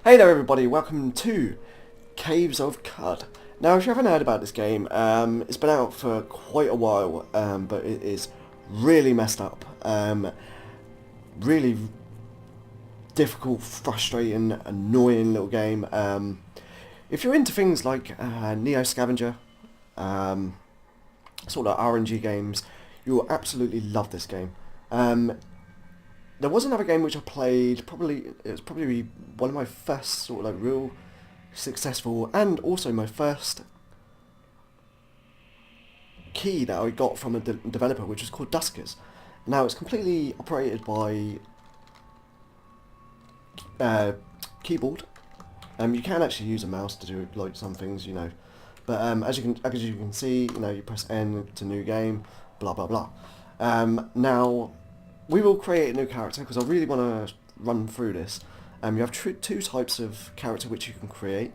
Hey there everybody, welcome to Caves of Cud. Now if you haven't heard about this game, it's been out for quite a while, but it is really messed up. Really difficult, frustrating, annoying little game. If you're into things like Neo Scavenger, sort of RNG games, you'll absolutely love this game. There was another game which I played, it was probably one of my first sort of like real successful, and also my first key that I got from a developer, which was called Duskers. Now it's completely operated by keyboard. You can actually use a mouse to do like some things, but as you can see, you press N to new game, blah blah blah. Now we will create a new character because I really want to run through this. You have two types of character which you can create.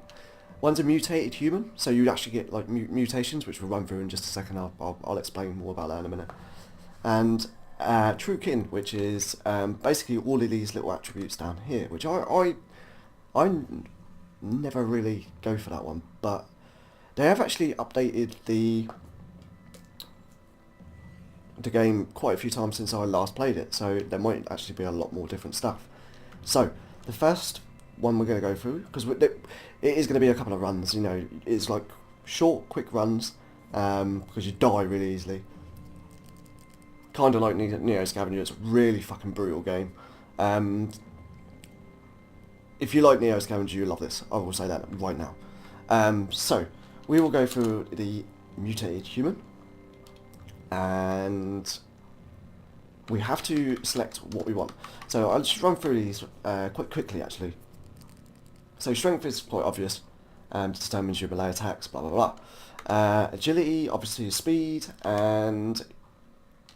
One's a mutated human, so you actually get like mutations, which we'll run through in just a second. I'll explain more about that in a minute. And true kin, which is basically all of these little attributes down here, which I never really go for that one, but they have actually updated the game quite a few times since I last played it, so there might actually be a lot more different stuff. So the first one we're going to go through, because it is going to be a couple of runs, it's like short, quick runs, because you die really easily. Kind of like Neo Scavenger, it's a really fucking brutal game. If you like Neo Scavenger, you'll love this, I will say that right now. So we will go through the mutated human, and we have to select what we want. So I'll just run through these quite quickly actually. So strength is quite obvious, determines your melee attacks, blah blah blah. Agility obviously is speed, and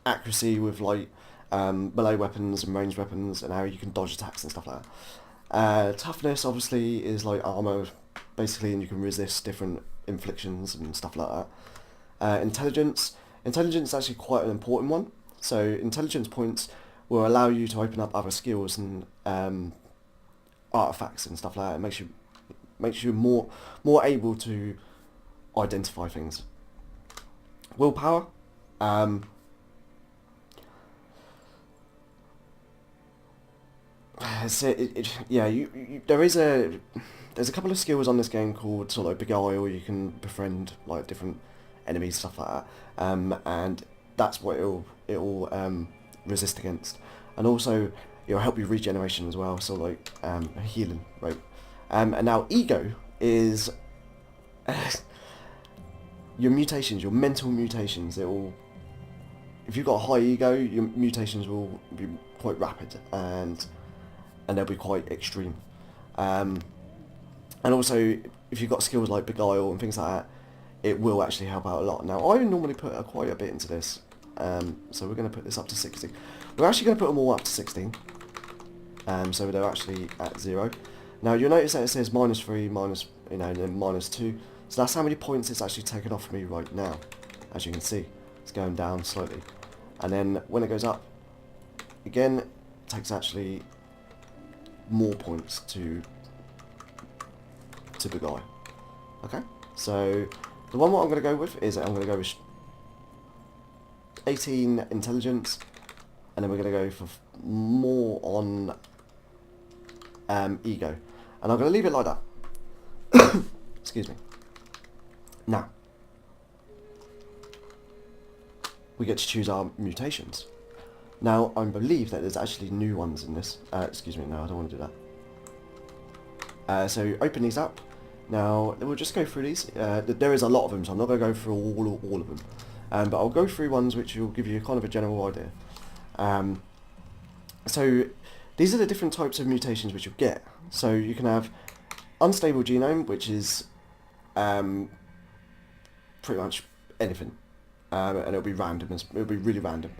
accuracy with like melee weapons and ranged weapons and how you can dodge attacks and stuff like that. Toughness obviously is like armor basically, and you can resist different inflictions and stuff like that. Intelligence is actually quite an important one. So intelligence points will allow you to open up other skills and artifacts and stuff like that. It makes you more able to identify things. Willpower. There's a couple of skills on this game called sort of like beguile. You can befriend like different enemies, stuff like that, and that's what it'll resist against, and also it'll help you regeneration as well. So like healing, right? And now ego is your mutations, your mental mutations. If you've got a high ego, your mutations will be quite rapid and they'll be quite extreme. And also, if you've got skills like beguile and things like that, it will actually help out a lot. Now, I normally put quite a bit into this, so we're going to put this up to 16. We're actually going to put them all up to 16, so they're actually at 0. Now, you'll notice that it says -3, and then -2, so that's how many points it's actually taken off me right now. As you can see, it's going down slightly, and then when it goes up, again, it takes actually more points to beguile. Okay, so the one what I'm going to go with is I'm going to go with 18 intelligence, and then we're going to go for more on ego, and I'm going to leave it like that. Excuse me. Now we get to choose our mutations. Now I believe that there's actually new ones in this. Excuse me, no, I don't want to do that. So open these up. Now we'll just go through these. There is a lot of them, so I'm not going to go through all of them. But I'll go through ones which will give you kind of a general idea. So these are the different types of mutations which you'll get. So you can have unstable genome, which is pretty much anything, and it'll be random. It'll be really random,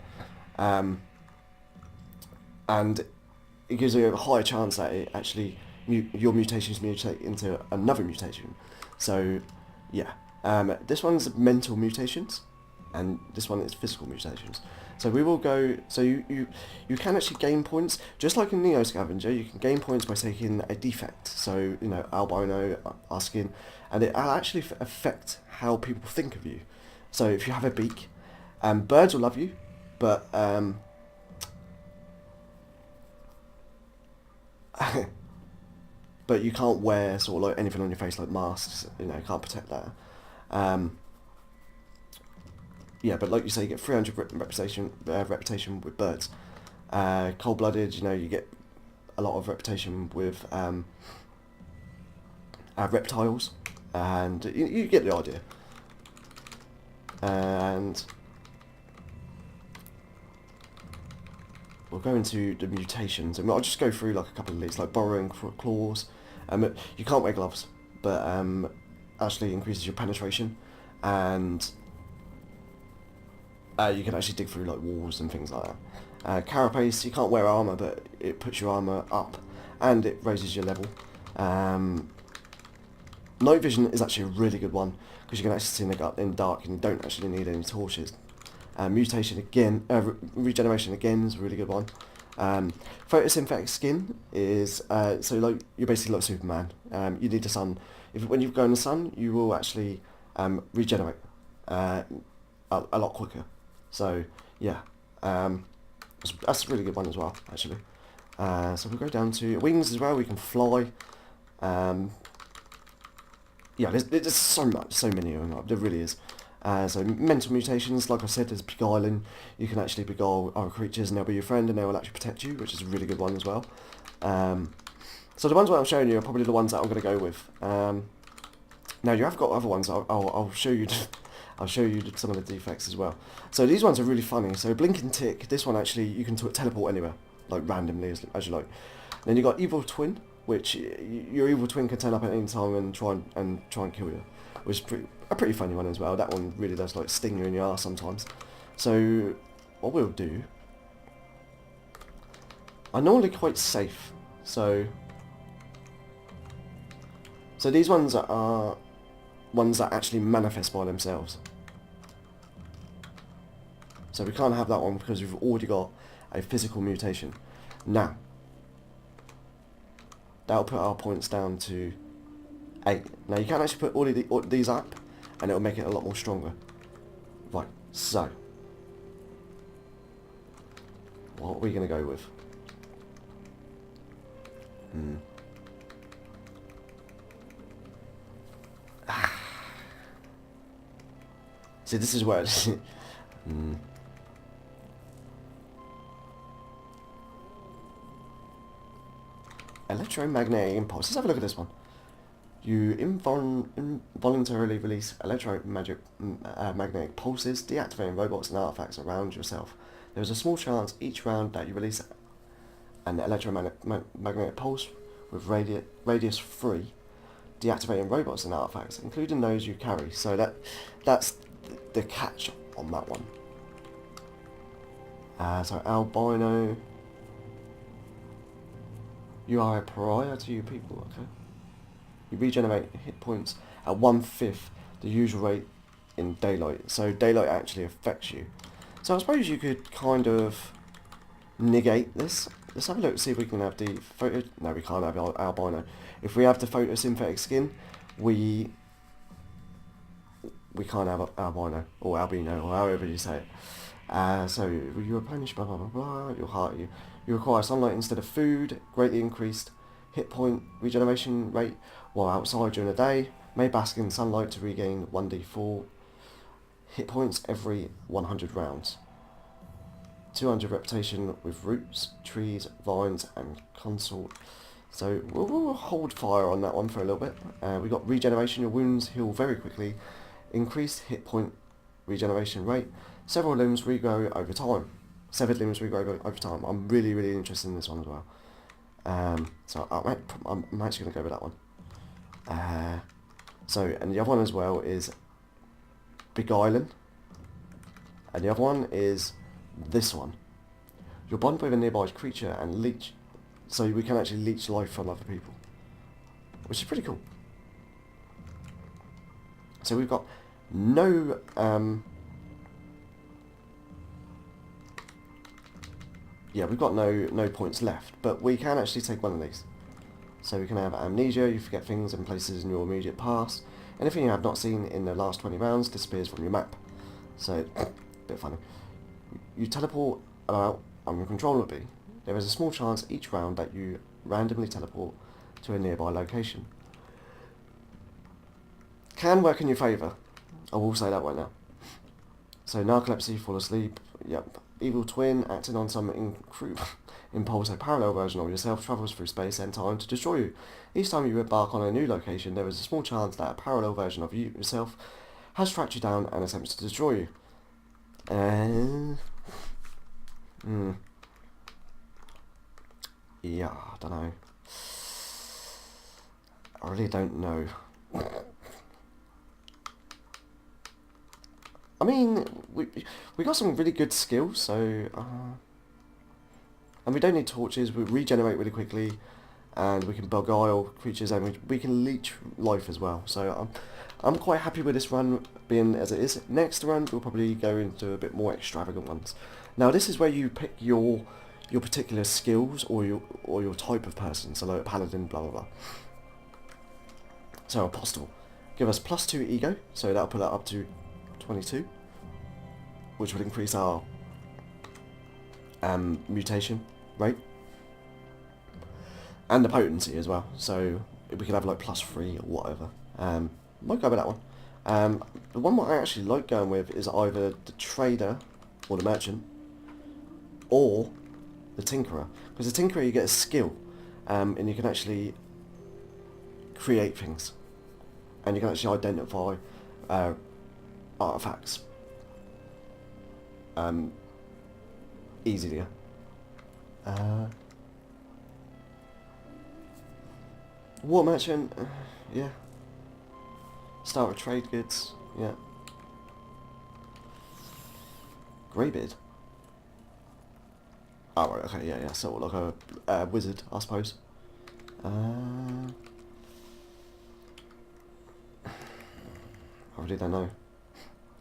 and it gives you a higher chance that it actually your mutations mutate into another mutation. So yeah, this one's mental mutations. and this one is physical mutations. So we will go. So you can actually gain points, just like in Neo Scavenger. You can gain points by taking a defect. So albino, our skin, and it'll actually affect how people think of you. So if you have a beak, birds will love you, but but you can't wear sort of like anything on your face like masks. You can't protect that. Yeah, but like you say, you get 300 reputation with birds. Cold-blooded, you get a lot of reputation with reptiles, and you get the idea. And we'll go into the mutations, and I'll just go through like a couple of these, like burrowing claws. You can't wear gloves, but actually increases your penetration, and you can actually dig through like walls and things like that. Carapace, you can't wear armour, but it puts your armour up and it raises your level. Night vision is actually a really good one because you can actually see in the dark and you don't actually need any torches. Mutation again, regeneration again is a really good one. Photosynthetic skin is so like you're basically like Superman. You need the sun. When you go in the sun, you will actually regenerate a lot quicker. So yeah, that's a really good one as well, actually. So we'll go down to wings as well. We can fly. Yeah, there's so many of them. There really is. So mental mutations, like I said, there's beguiling. You can actually beguile other creatures and they'll be your friend and they will actually protect you, which is a really good one as well. So the ones that I'm showing you are probably the ones that I'm going to go with. Now you have got other ones. I'll show you. I'll show you some of the defects as well. So these ones are really funny. So blinking tick. This one actually you can teleport anywhere, like randomly as you like. Then you got evil twin, which your evil twin can turn up at any time and try and kill you, which is a pretty funny one as well. That one really does like sting you in your ass sometimes. So what we'll do, I'm normally quite safe. So these ones are ones that actually manifest by themselves. So we can't have that one because we've already got a physical mutation. Now, that'll put our points down to 8. Now you can actually put all these up and it'll make it a lot more stronger. Right, so what are we going to go with? See, this is where it's electromagnetic impulse. Let's have a look at this one. You involuntarily release electromagnetic pulses, deactivating robots and artifacts around yourself. There is a small chance each round that you release an electromagnetic pulse with radius 3, deactivating robots and artifacts, including those you carry. So that's the catch on that one. So albino, you are a pariah to you people, okay? You regenerate hit points at 1/5 the usual rate in daylight. So daylight actually affects you. So I suppose you could kind of negate this. Let's have a look, see if we can have the photo. No, we can't have albino. If we have the photosynthetic skin, we can't have albino or albino or however you say it. So you replenish blah blah blah blah. Your heart, you require sunlight instead of food. Greatly increased hit point regeneration rate while outside during the day. May bask in sunlight to regain 1d4 hit points every 100 rounds. 200 reputation with roots, trees, vines, and consort. So we'll hold fire on that one for a little bit. We got regeneration. Your wounds heal very quickly. Increased hit point regeneration rate. Several limbs regrow over time. Severed limbs regrow over time. I'm really interested in this one as well. So I'm actually going to go with that one. And the other one as well is beguiling. And the other one is this one. You'll bond with a nearby creature and leech. So we can actually leech life from other people, which is pretty cool. So we've got no yeah, we've got no points left, but we can actually take one of these. So we can have amnesia, you forget things and places in your immediate past. Anything you have not seen in the last 20 rounds disappears from your map. So, a bit funny. You teleport about uncontrollably. There is a small chance each round that you randomly teleport to a nearby location. Can work in your favour. I will say that right now. So narcolepsy, fall asleep, yep. Evil twin, acting on some impulse, a parallel version of yourself travels through space and time to destroy you. Each time you embark on a new location, there is a small chance that a parallel version of yourself has tracked you down and attempts to destroy you. Yeah, I don't know. I really don't know. I mean, we got some really good skills, so and we don't need torches. We regenerate really quickly, and we can beguile creatures, and we can leech life as well. So I'm quite happy with this run being as it is. Next run we'll probably go into a bit more extravagant ones. Now this is where you pick your particular skills or your type of person. So like paladin, blah blah blah. So apostle, give us +2 ego, so that'll put that up to 22, which will increase our mutation rate and the potency as well. So we could have like +3 or whatever. Might go with that one. The one that I actually like going with is either the trader or the merchant or the tinkerer, because the tinkerer you get a skill, and you can actually create things, and you can actually identify artifacts easier. War merchant, yeah. Start with trade goods, yeah. Greybeard. Oh right, okay, yeah. So like a wizard, I suppose. I really don't know.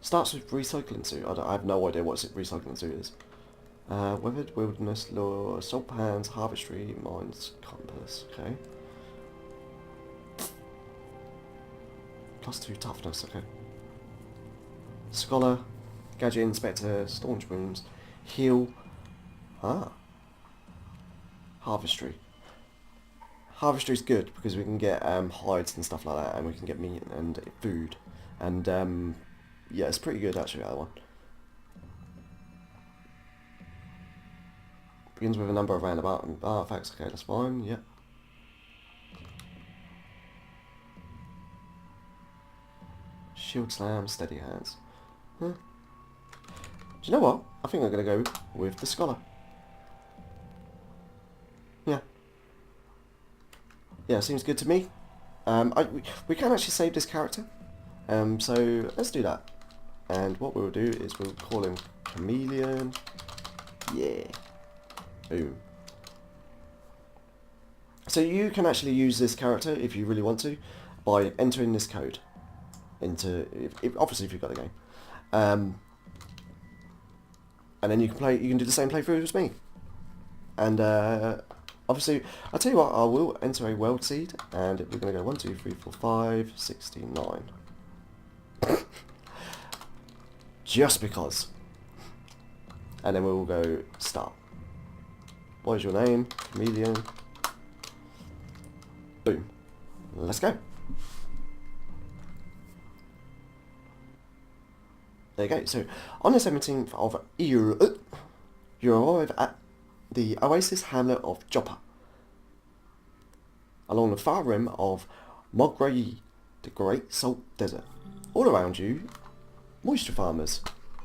Starts with recycling suit. I have no idea what recycling suit is. Weathered wilderness lore, salt pans, harvestry, mines, compass. Okay. +2 toughness. Okay. Scholar, gadget inspector, staunch wounds, heal. Harvestry. Harvestry's good because we can get hides and stuff like that, and we can get meat and food, and yeah, it's pretty good actually, that one. Begins with a number of roundabout artifacts. Okay, that's fine. Yep. Shield slam, steady hands. Huh. Do you know what? I think I'm gonna go with the scholar. Yeah. Yeah, seems good to me. We can actually save this character. So let's do that. And what we'll do is we'll call him Chameleon. Yeah. Boom. So you can actually use this character if you really want to by entering this code into obviously if you've got the game, and then you can do the same playthrough as me. And obviously, I'll tell you what, I will enter a world seed, and we're going to go 1, 2, 3, 4, 5, 69. Just because. And then we'll go start. What is your name? Chameleon. Boom. Let's go. There you go. So, on the 17th of you arrive at the oasis hamlet of Joppa, along the far rim of Mograyi, the Great Salt Desert. All around you, moisture farmers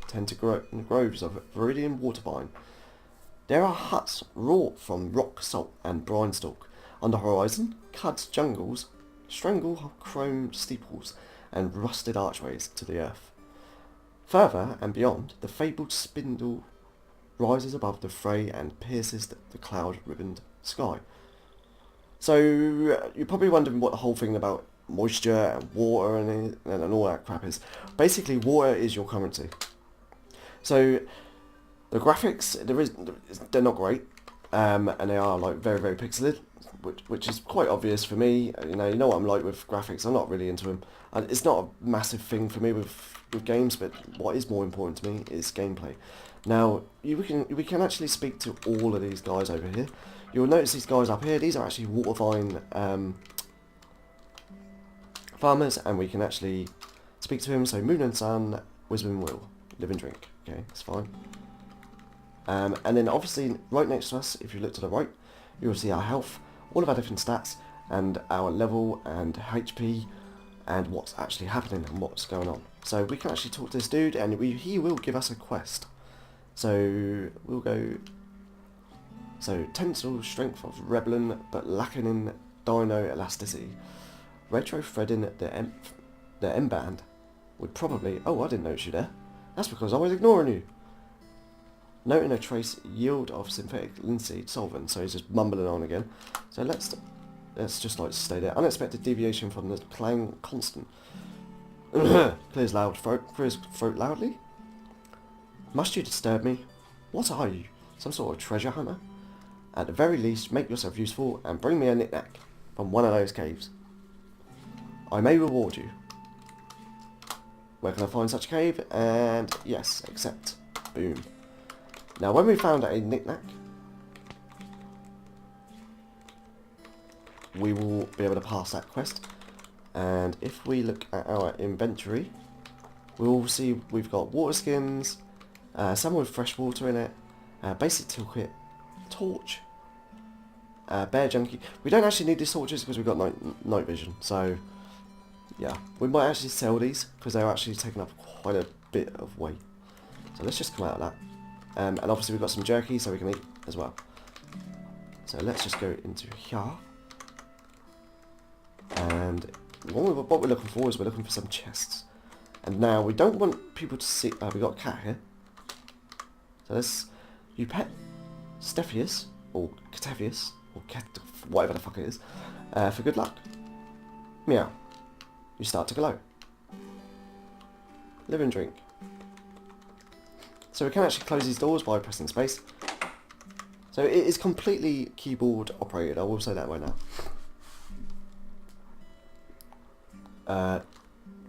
tend to grow in groves of viridian water vine. There are huts wrought from rock salt and brine stalk. On the horizon, Cud's jungles strangle chrome steeples and rusted archways to the earth. Further and beyond, the fabled spindle rises above the fray and pierces the cloud-ribboned sky. So, you're probably wondering what the whole thing about moisture and water and all that crap is. Basically, water is your currency. So, The graphics, they're not great, and they are like very, very pixelated, which is quite obvious for me. You know what I'm like with graphics. I'm not really into them. And it's not a massive thing for me with games, but what is more important to me is gameplay. Now, we can actually speak to all of these guys over here. You'll notice these guys up here. These are actually water vine farmers, and we can actually speak to him. So Moon and Sun, Wisdom and Will, live and drink. Okay, that's fine. And then obviously right next to us, if you look to the right, you will see our health, all of our different stats, and our level and HP, and what's actually happening and what's going on. So we can actually talk to this dude, and he will give us a quest. So we'll go. So tensile strength of Rebellion, but lacking in dino elasticity. Retro-threading the M band would probably. Oh, I didn't notice you there. That's because I was ignoring you. Noting a trace yield of synthetic linseed solvent. So he's just mumbling on again. So let's just like stay there. Unexpected deviation from the Clang constant. Clears throat loudly. Must you disturb me? What are you? Some sort of treasure hunter? At the very least, make yourself useful and bring me a knick-knack from one of those caves. I may reward you. Where can I find such a cave? And yes, accept. Boom. Now when we found a knick-knack, we will be able to pass that quest. And if we look at our inventory, we'll see we've got water skins, some with fresh water in it, basic toolkit, torch, bear junkie. We don't actually need these torches because we've got night vision, so yeah, we might actually sell these because they're actually taking up quite a bit of weight. So let's just come out of that. And obviously we've got some jerky so we can eat as well. So let's just go into here. And what we're looking for is we're looking for some chests. And now we don't want people to see. We've got a cat here. So let's. You pet Stephius or Catavius or whatever the fuck it is for good luck. Meow. You start to glow. Live and drink. So we can actually close these doors by pressing space. So it is completely keyboard operated. I will say that right now.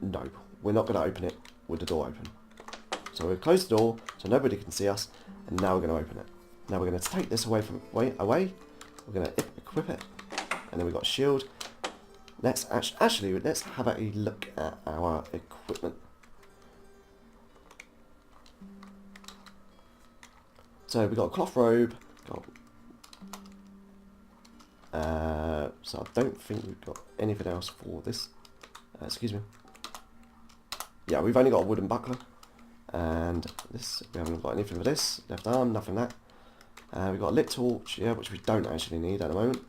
No, we're not going to open it with the door open. So we've closed the door so nobody can see us, and now we're going to open it. Now we're going to take this away. We're going to equip it, and then we've got a shield. Let's actually let's have a look at our equipment. So we've got a cloth robe. So I don't think we've got anything else for this. Excuse me. Yeah, we've only got a wooden buckler. And this, we haven't got anything for this. Left arm, nothing that. We've got a lit torch, yeah, which we don't actually need at the moment.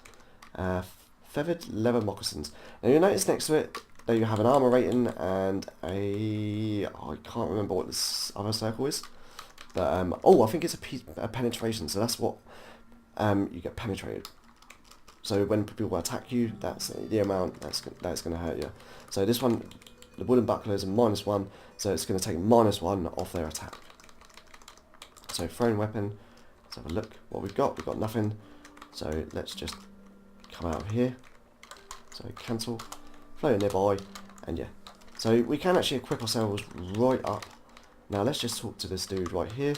Feathered leather moccasins. Now you'll notice next to it that you have an armor rating and I can't remember what this other circle is. But, oh, I think it's a penetration, so that's what you get penetrated. So when people attack you, that's the amount that's going to hurt you. So this one, the wooden buckler is a -1, so it's going to take -1 off their attack. So thrown weapon, let's have a look what we've got. We've got nothing, so let's just come out of here. So cancel, float nearby, and yeah. So we can actually equip ourselves right up. Now let's just talk to this dude right here.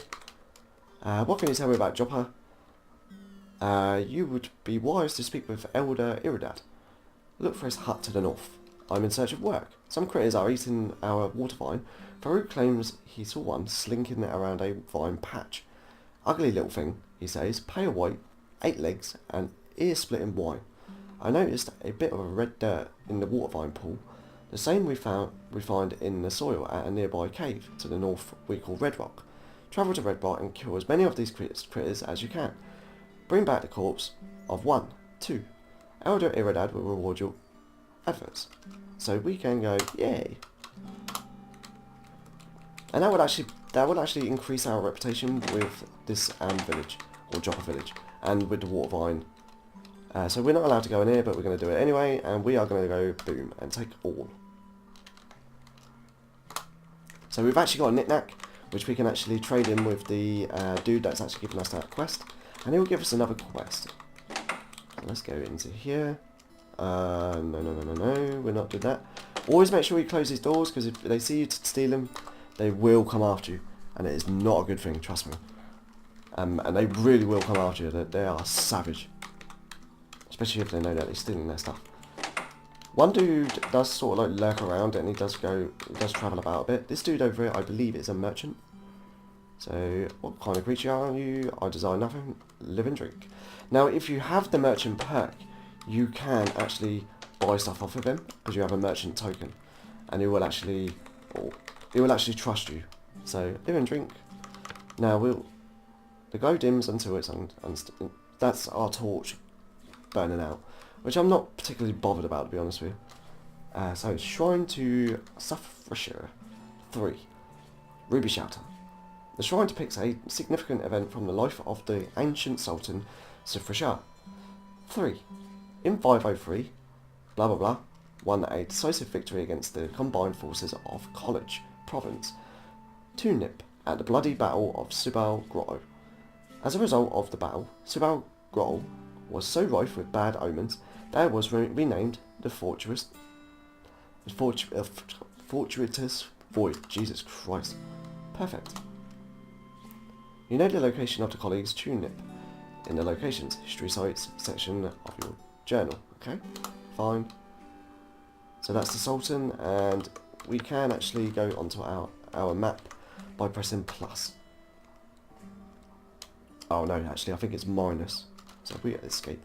What can you tell me about Joppa? You would be wise to speak with Elder Iridad. Look for his hut to the north. I'm in search of work. Some critters are eating our water vine. Farouk claims he saw one slinking around a vine patch. Ugly little thing, he says, pale white, 8 legs, and ear-splitting white. I noticed a bit of a red dirt in the water vine pool. The same we find in the soil at a nearby cave to the north we call Red Rock. Travel to Red Rock and kill as many of these critters as you can. Bring back the corpse of 1, 2. Elder Iridad will reward your efforts. So we can go, yay! And that would actually increase our reputation with this village, or Joppa village, and with the water vine. So we're not allowed to go in here, but we're going to do it anyway, and we are going to go boom and take all. So we've actually got a knick-knack, which we can actually trade in with the dude that's actually giving us that quest, and he will give us another quest. Let's go into here. No, we're not doing that. Always make sure you close these doors, because if they see you steal them, they will come after you, and it is not a good thing, trust me. And they really will come after you. They are savage, especially if they know that they're stealing their stuff. One dude does sort of like lurk around, and he does travel about a bit. This dude over here, I believe, is a merchant. So, what kind of creature are you? I desire nothing, live and drink. Now, if you have the merchant perk, you can actually buy stuff off of him, because you have a merchant token, and he will actually trust you. So, live and drink. Now, the glow dims until it's that's our torch burning out, which I'm not particularly bothered about, to be honest with you. So, Shrine to Suffrisher 3, Ruby Shelter. The shrine depicts a significant event from the life of the ancient Sultan Suffrisher 3. In 503, blah blah blah, won a decisive victory against the combined forces of College Province, Tunip, at the bloody Battle of Subal Grotto. As a result of the battle, Subal Grotto was so rife with bad omens that it was renamed the Fortuitous Void. Jesus Christ. Perfect. You know the location of the colleague's Tunip in the Locations History Sites section of your journal, okay? Fine. So that's the Sultan, and we can actually go onto our map by pressing plus. Oh no, actually I think it's minus. So we escape.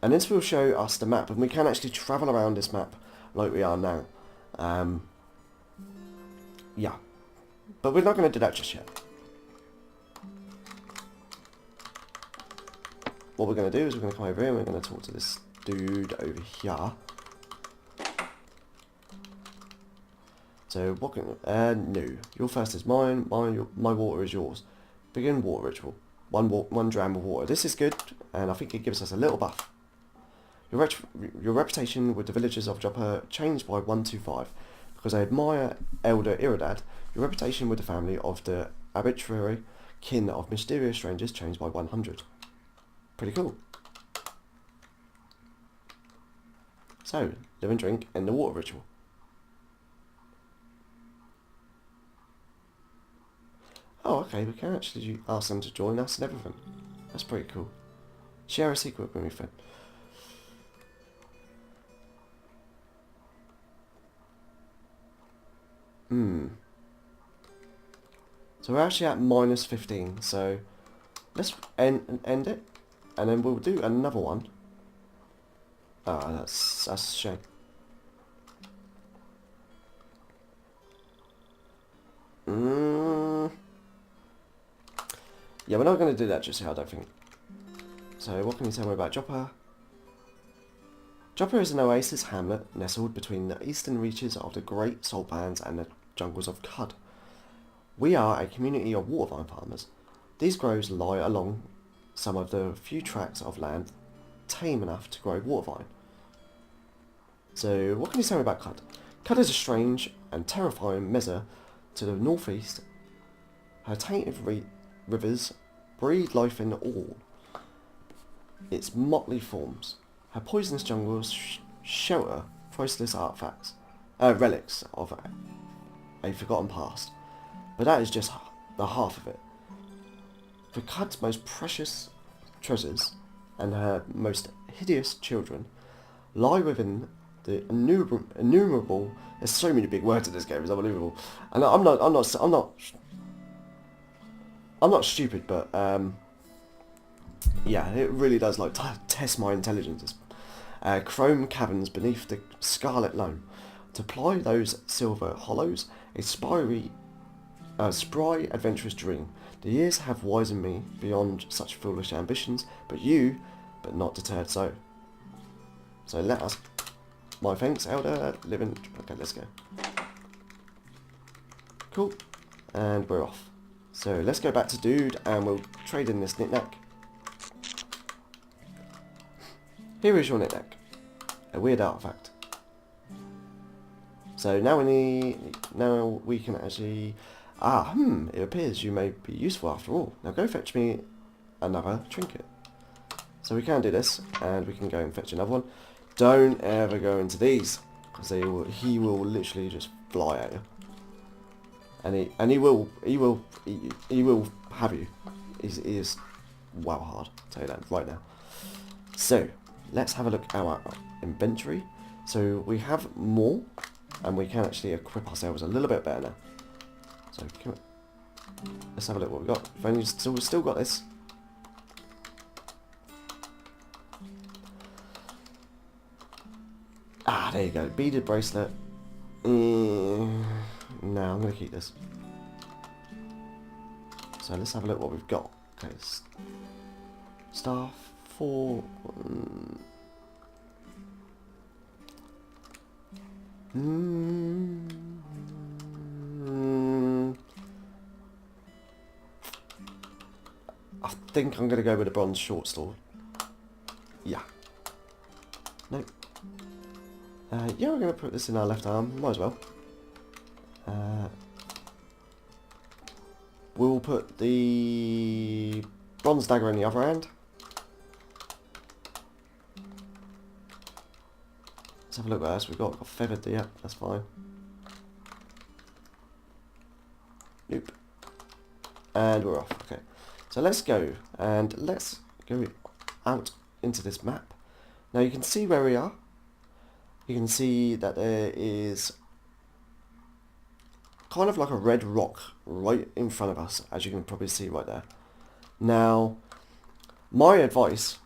And this will show us the map, and we can actually travel around this map like we are now. Yeah. But we're not going to do that just yet. What we're going to do is we're going to come over here and we're going to talk to this dude over here. So what can no. Your thirst is mine, my water is yours. Begin water ritual. One dram of water. This is good, and I think it gives us a little buff. Your reputation with the villagers of Joppa changed by 125. Because I admire Elder Iridad, your reputation with the family of the arbitrary kin of mysterious strangers changed by 100. Pretty cool. So, live and drink in the water ritual. Oh, okay, we can actually ask them to join us and everything. That's pretty cool. Share a secret with me, friend. So we're actually at minus 15, so let's end it, and then we'll do another one. Ah, that's a shame. Yeah, we're not going to do that just yet, I don't think. So what can you tell me about Joppa? Joppa is an oasis hamlet nestled between the eastern reaches of the Great Salt Pans and the jungles of Cud. We are a community of water vine farmers. These groves lie along some of the few tracts of land tame enough to grow water vine. So what can you tell me about Cud? Cud is a strange and terrifying mesa to the northeast. Her tainted rivers breed life in all its motley forms. Her poisonous jungles shelter priceless relics of a forgotten past. But that is just the half of it. For Cud's most precious treasures and her most hideous children lie within the innumerable. There's so many big words in this game. It's unbelievable. And I'm not stupid, but yeah, it really does like test my intelligence. Chrome caverns beneath the scarlet loam. To ply those silver hollows, a spry adventurous dream. The years have wizened me beyond such foolish ambitions, but not deterred so. So let us, my thanks, Elder, live in, okay, let's go. Cool, and we're off. So let's go back to Dude, and we'll trade in this knick-knack. Here is your knick-knack, a weird artifact. So now we can actually It appears you may be useful after all. Now go fetch me another trinket. So we can do this, and we can go and fetch another one. Don't ever go into these, because he will literally just fly at you. And he will eat you. He will have you. He is wow hard, I'll tell you that right now. So, let's have a look at our inventory. So we have more, and we can actually equip ourselves a little bit better now. So let's have a look what we've got. If only still got this. There you go. Beaded bracelet. No, I'm going to keep this. So let's have a look what we've got. Okay, staff 4. I think I'm going to go with a bronze short sword. Yeah. Nope. Yeah, we're going to put this in our left arm. Might as well. We'll put the bronze dagger in the other hand. Let's have a look what else we've got. We've got feathered, yeah, that's fine. Nope. And we're off. Okay. So let's go, and let's go out into this map. Now you can see where we are. You can see that there is kind of like a red rock right in front of us, as you can probably see right there. Now, my advice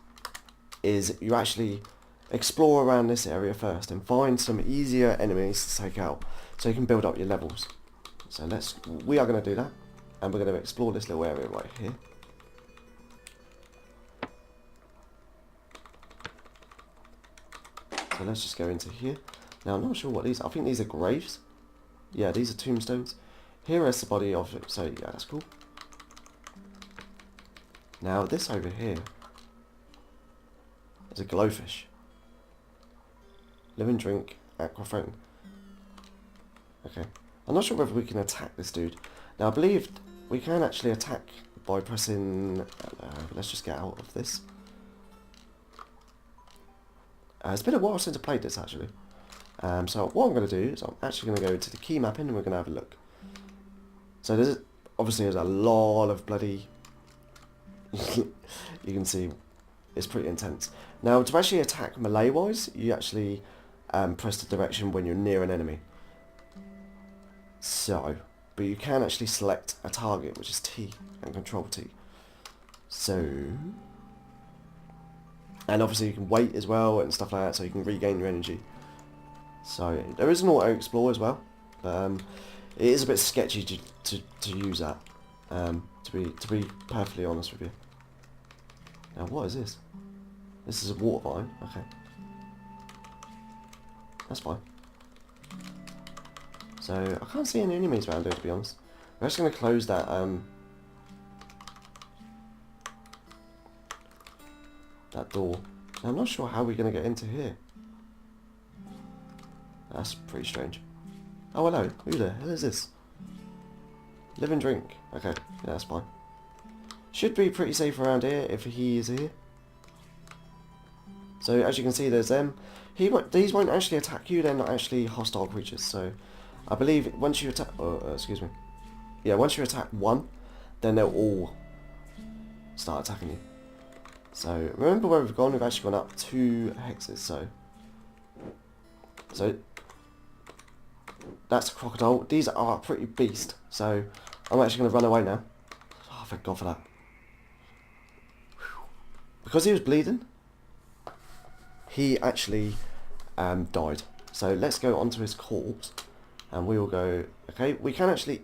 is you actually explore around this area first and find some easier enemies to take out so you can build up your levels. So we are going to do that, and we're going to explore this little area right here. So let's just go into here. Now I'm not sure what these are. I think these are graves. Yeah, these are tombstones. Here is the body of it. So yeah, that's cool. Now this over here is a glowfish. Live and drink, aquafriend. Okay. I'm not sure whether we can attack this dude. Now I believe we can actually attack by pressing... let's just get out of this. It's been a while since I played this actually. So what I'm going to do is I'm actually going to go to the key mapping and we're going to have a look. So there's a lot of bloody... you can see it's pretty intense. Now to actually attack melee wise, you actually press the direction when you're near an enemy. So, but you can actually select a target, which is T, and control T. So... And obviously you can wait as well and stuff like that, so you can regain your energy. So there is an auto explore as well, but it is a bit sketchy to use that. To be perfectly honest with you. Now what is this? This is a water vine. Okay, that's fine. So I can't see any enemies around here, to be honest. We're just going to close that that door. Now, I'm not sure how we're going to get into here. That's pretty strange. Oh, hello. Who the hell is this? Live and drink. Okay, yeah, that's fine. Should be pretty safe around here if he is here. So, as you can see, there's them. These won't actually attack you. They're not actually hostile creatures. So, I believe once you attack... excuse me. Yeah, once you attack one, then they'll all start attacking you. So remember where we've gone? We've actually gone up 2 hexes. So that's a crocodile. These are a pretty beast. So I'm actually going to run away now. Oh, thank God for that. Because he was bleeding, he actually died. So let's go onto his corpse, and we will go. Okay, we can actually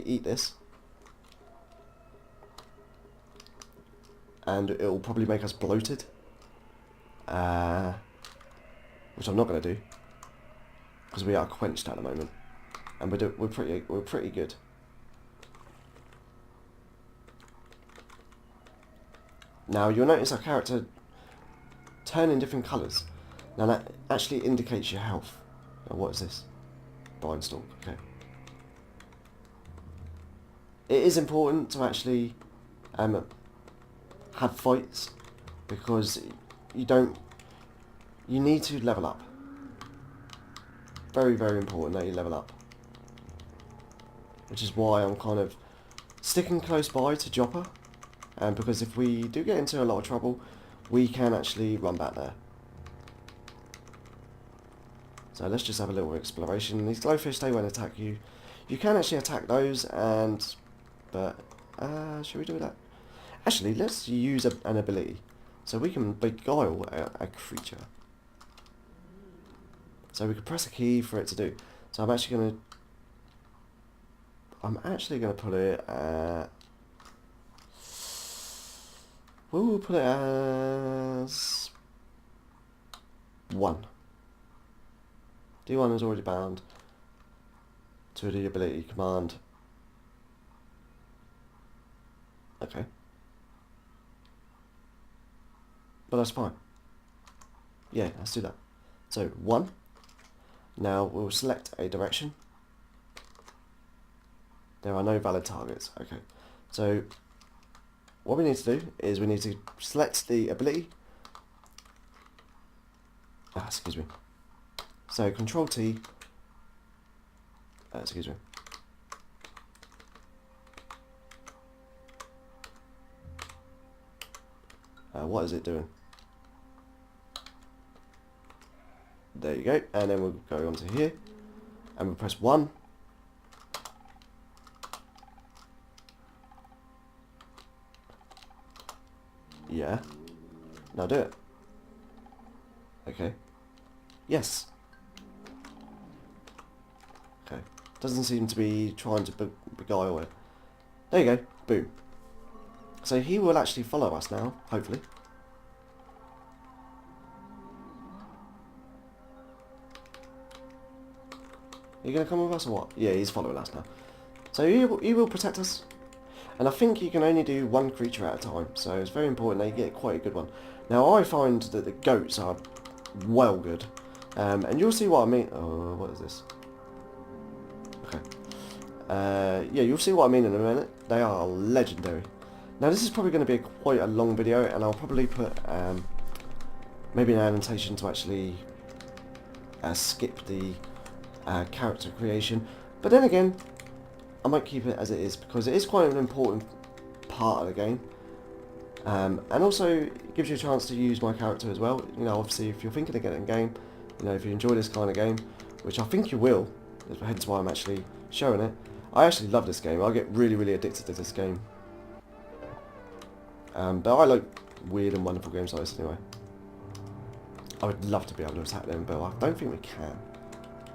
eat this. And it will probably make us bloated, which I'm not going to do because we are quenched at the moment, and we're pretty good. Now you'll notice our character turn in different colours. Now that actually indicates your health. Now what is this? Brine stalk. Okay. it is important to actually have fights, because you need to level up. Very, very important that you level up. Which is why I'm kind of sticking close by to Joppa, because if we do get into a lot of trouble, we can actually run back there. So let's just have a little exploration. These glowfish, they won't attack you. You can actually attack those, but should we do that? Actually, let's use an ability. So we can beguile a creature. So we could press a key for it to do. So I'm actually gonna put it at, we'll put it as 1. D1 is already bound to the ability command. Okay. But that's fine. Yeah, let's do that. So 1. Now we'll select a direction. There are no valid targets. Okay. So what we need to do is we need to select the ability. Excuse me. So Control T. Excuse me. What is it doing? There you go. And then we'll go onto here, and we'll press 1. Yeah. Now do it. Okay. Yes. Okay. Doesn't seem to be trying to beguile it. There you go. Boom. So he will actually follow us now, hopefully. Are you going to come with us or what? Yeah, he's following us now. So he will protect us. And I think you can only do 1 creature at a time, so it's very important that you get quite a good one. Now I find that the goats are well good, and you'll see what I mean. Oh, what is this? Okay. Yeah, you'll see what I mean in a minute. They are legendary. Now this is probably going to be quite a long video, and I'll probably put maybe an annotation to actually skip the character creation. But then again, I might keep it as it is, because it is quite an important part of the game. And also it gives you a chance to use my character as well. You know, obviously if you're thinking of getting a game, you know, if you enjoy this kind of game, which I think you will, hence why I'm actually showing it. I actually love this game. I get really, really addicted to this game. But I like weird and wonderful games like this anyway. I would love to be able to attack them, but I don't think we can.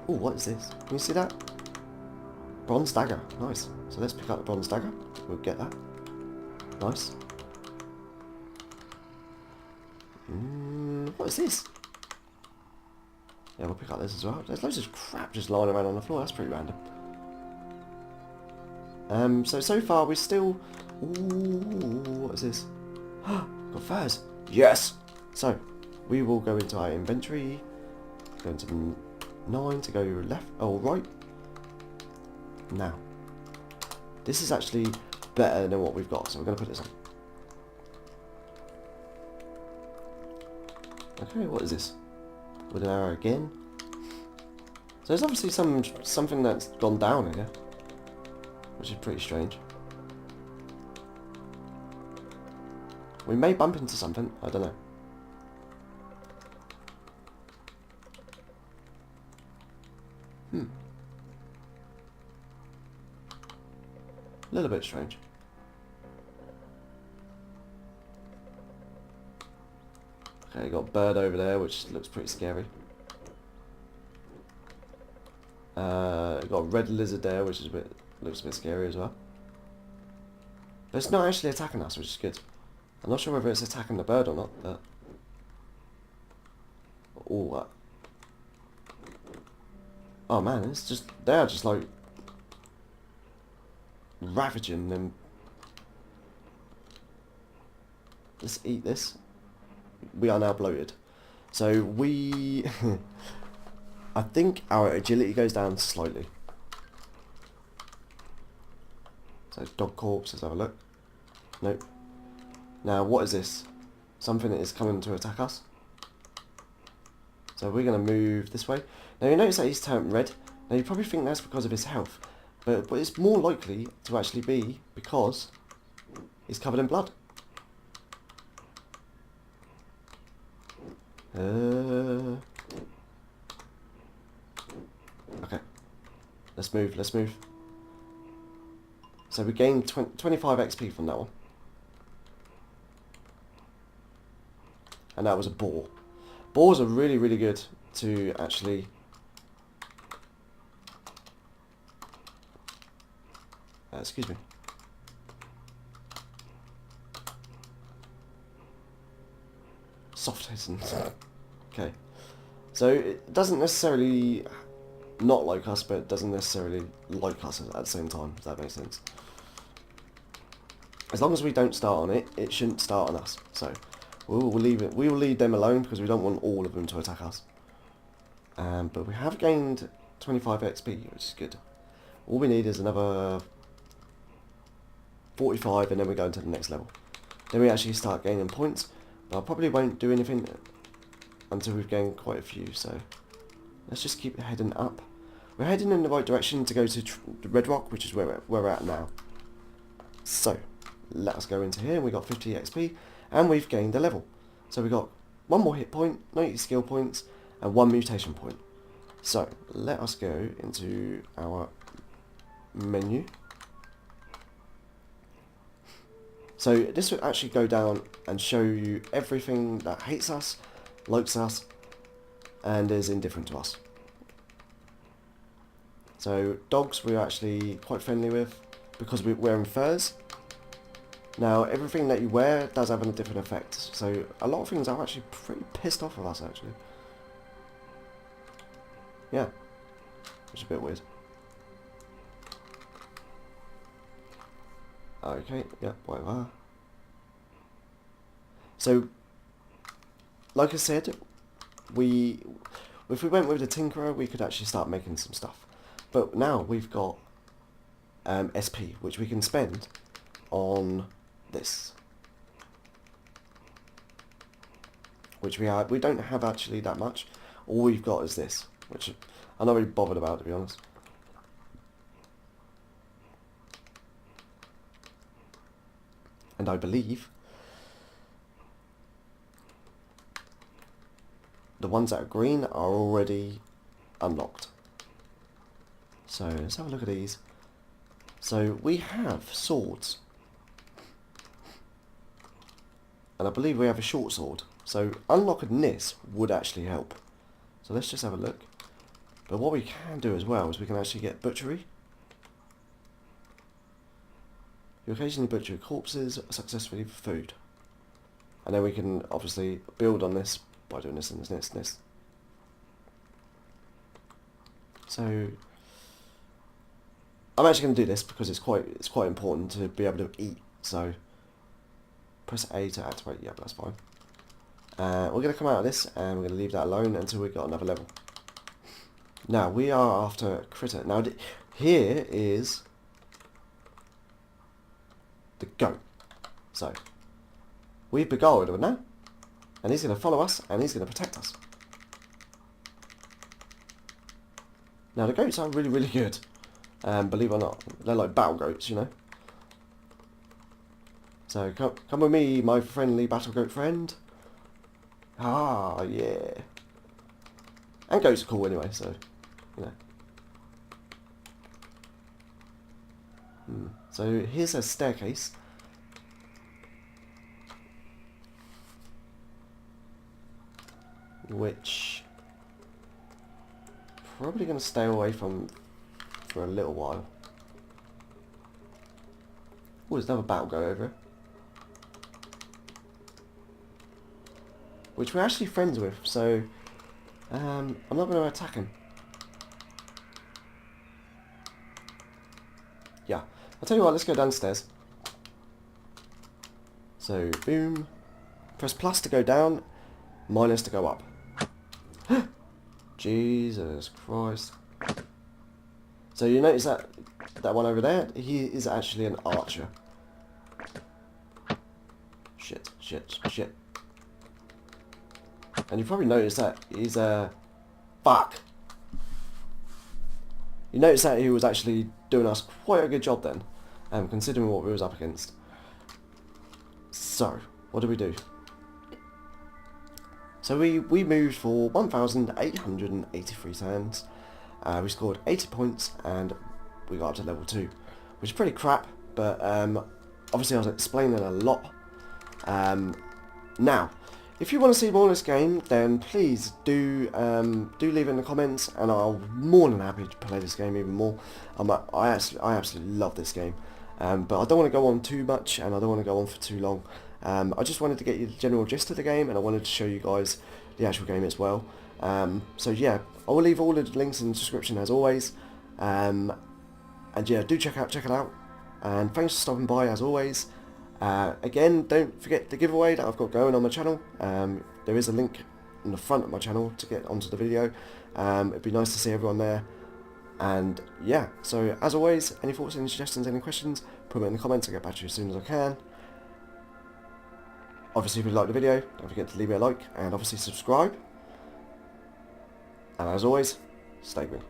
Oh, what is this? Can you see that? Bronze dagger. Nice. So let's pick up the bronze dagger. We'll get that. Nice. What is this? Yeah, we'll pick up this as well. There's loads of crap just lying around on the floor. That's pretty random. So far we're still... Ooh, what is this? Got furs. Yes! So, we will go into our inventory. Go into 9 to go left. Oh, right. Now, this is actually better than what we've got, so we're going to put this on. Okay, what is this? With an arrow again. So there's obviously something that's gone down here, which is pretty strange. We may bump into something, I don't know. A little bit strange. Okay, got a bird over there, which looks pretty scary. Got a red lizard there, which is looks a bit scary as well. But it's not actually attacking us, which is good. I'm not sure whether it's attacking the bird or not, but... Oh, oh man, it's just... They're just like... ravaging them. Let's eat this. We are now bloated. So we... I think our agility goes down slightly. So dog corpse, let's have a look. Nope. Now what is this? Something that is coming to attack us. So we're going to move this way. Now you notice that he's turned red. Now you probably think that's because of his health. But it's more likely to actually be because he's covered in blood. Okay. Let's move. So we gained 25 XP from that one. And that was a boar. Boars are really, really good to actually... excuse me. Soft hitting. Okay. So it doesn't necessarily not like us, but it doesn't necessarily like us at the same time, if that makes sense. As long as we don't start on it, it shouldn't start on us. So we will leave it. We will leave them alone because we don't want all of them to attack us. But we have gained 25 XP, which is good. All we need is another 45, and then we go into the next level. Then we actually start gaining points. But I probably won't do anything until we've gained quite a few. So let's just keep heading up. We're heading in the right direction to go to the Red Rock, which is where we're at now. So let us go into here, and we got 50 XP, and we've gained a level. So we got 1 more hit point, 90 skill points, and 1 mutation point. So let us go into our menu. So this will actually go down and show you everything that hates us, likes us, and is indifferent to us. So dogs we're actually quite friendly with because we're wearing furs. Now everything that you wear does have a different effect. So a lot of things are actually pretty pissed off of us actually. Yeah, which is a bit weird. Okay, yeah, whatever. So, like I said, if we went with the Tinkerer, we could actually start making some stuff. But now we've got SP, which we can spend on this. Which we don't have actually that much. All we've got is this, which I'm not really bothered about, to be honest. And I believe the ones that are green are already unlocked. So let's have a look at these. So we have swords. And I believe we have a short sword. So unlocking this would actually help. So let's just have a look. But what we can do as well is we can actually get butchery. You occasionally butcher corpses successfully for food. And then we can obviously build on this by doing this and this and this and this. So I'm actually going to do this because it's quite important to be able to eat. So press A to activate. Yeah, that's fine. We're going to come out of this and we're going to leave that alone until we've got another level. Now we are after critter. Now here is the goat. So we've beguiled him now, and he's going to follow us and he's going to protect us. Now the goats are really, really good. Believe it or not, they're like battle goats, you know. So come with me, my friendly battle goat friend. Ah, yeah. And goats are cool anyway, so you know. So here's a staircase. Which probably going to stay away from for a little while. Oh, there's another battle go over here. Which we're actually friends with, so I'm not going to attack him. Yeah, I'll tell you what, let's go downstairs. So, boom. Press plus to go down, minus to go up. Jesus Christ. So you notice that one over there, he is actually an archer. Shit, shit, shit. And you probably noticed that he's fuck. You notice that he was actually doing us quite a good job then, considering what we was up against. So, what do we do? So we moved for 1,883 sands. We scored 80 points and we got up to level 2, which is pretty crap, but obviously I was explaining a lot. Now, if you want to see more of this game, then please do leave it in the comments, and I'll be more than happy to play this game even more. I absolutely love this game, but I don't want to go on too much, and I don't want to go on for too long. I just wanted to get you the general gist of the game, and I wanted to show you guys the actual game as well. So yeah, I will leave all of the links in the description as always, and yeah, do check it out, and thanks for stopping by as always. Again, don't forget the giveaway that I've got going on my channel. There is a link in the front of my channel to get onto the video. It'd be nice to see everyone there. And yeah, so as always, any thoughts, any suggestions, any questions, put them in the comments. I'll get back to you as soon as I can. Obviously, if you like the video, don't forget to leave me a like and obviously subscribe. And as always, stay green.